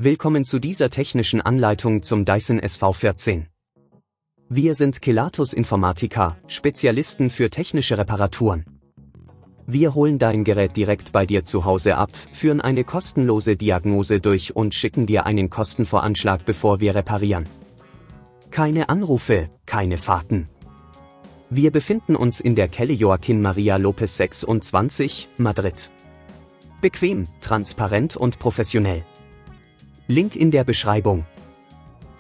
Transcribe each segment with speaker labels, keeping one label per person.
Speaker 1: Willkommen zu dieser technischen Anleitung zum Dyson SV14. Wir sind Kelatos Informática, Spezialisten für technische Reparaturen. Wir holen dein Gerät direkt bei dir zu Hause ab, führen eine kostenlose Diagnose durch und schicken dir einen Kostenvoranschlag, bevor wir reparieren. Keine Anrufe, keine Fahrten. Wir befinden uns in der Calle Joaquín María López 26, Madrid. Bequem, transparent und professionell. Link in der Beschreibung.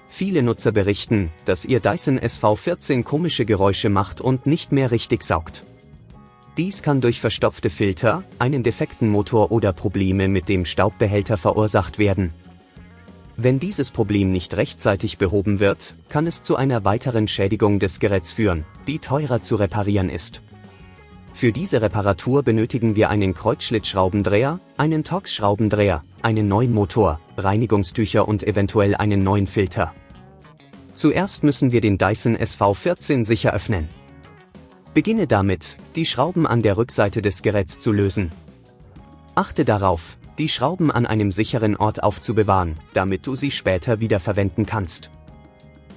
Speaker 1: Viele Nutzer berichten, dass ihr Dyson SV14 komische Geräusche macht und nicht mehr richtig saugt. Dies kann durch verstopfte Filter, einen defekten Motor oder Probleme mit dem Staubbehälter verursacht werden. Wenn dieses Problem nicht rechtzeitig behoben wird, kann es zu einer weiteren Schädigung des Geräts führen, die teurer zu reparieren ist. Für diese Reparatur benötigen wir einen Kreuzschlitzschraubendreher, einen Torx-Schraubendreher, einen neuen Motor, Reinigungstücher und eventuell einen neuen Filter. Zuerst müssen wir den Dyson SV14 sicher öffnen. Beginne damit, die Schrauben an der Rückseite des Geräts zu lösen. Achte darauf, die Schrauben an einem sicheren Ort aufzubewahren, damit du sie später wieder verwenden kannst.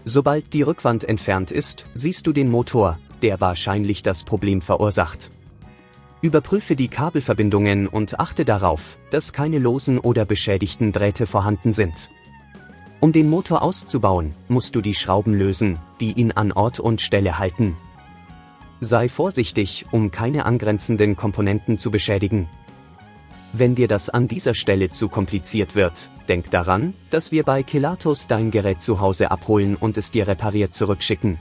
Speaker 1: Sobald die Rückwand entfernt ist, siehst du den Motor, der wahrscheinlich das Problem verursacht. Überprüfe die Kabelverbindungen und achte darauf, dass keine losen oder beschädigten Drähte vorhanden sind. Um den Motor auszubauen, musst du die Schrauben lösen, die ihn an Ort und Stelle halten. Sei vorsichtig, um keine angrenzenden Komponenten zu beschädigen. Wenn dir das an dieser Stelle zu kompliziert wird, denk daran, dass wir bei Kelatos dein Gerät zu Hause abholen und es dir repariert zurückschicken.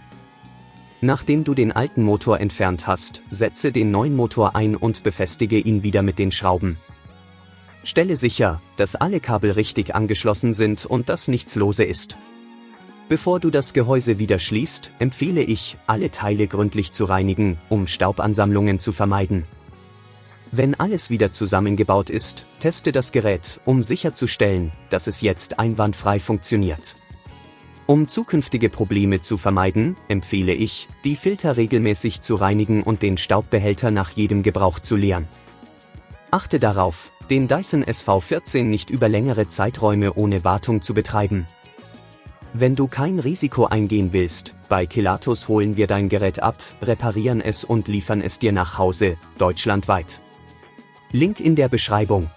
Speaker 1: Nachdem du den alten Motor entfernt hast, setze den neuen Motor ein und befestige ihn wieder mit den Schrauben. Stelle sicher, dass alle Kabel richtig angeschlossen sind und dass nichts lose ist. Bevor du das Gehäuse wieder schließt, empfehle ich, alle Teile gründlich zu reinigen, um Staubansammlungen zu vermeiden. Wenn alles wieder zusammengebaut ist, teste das Gerät, um sicherzustellen, dass es jetzt einwandfrei funktioniert. Um zukünftige Probleme zu vermeiden, empfehle ich, die Filter regelmäßig zu reinigen und den Staubbehälter nach jedem Gebrauch zu leeren. Achte darauf, den Dyson SV14 nicht über längere Zeiträume ohne Wartung zu betreiben. Wenn du kein Risiko eingehen willst, bei Kelatos holen wir dein Gerät ab, reparieren es und liefern es dir nach Hause, deutschlandweit. Link in der Beschreibung.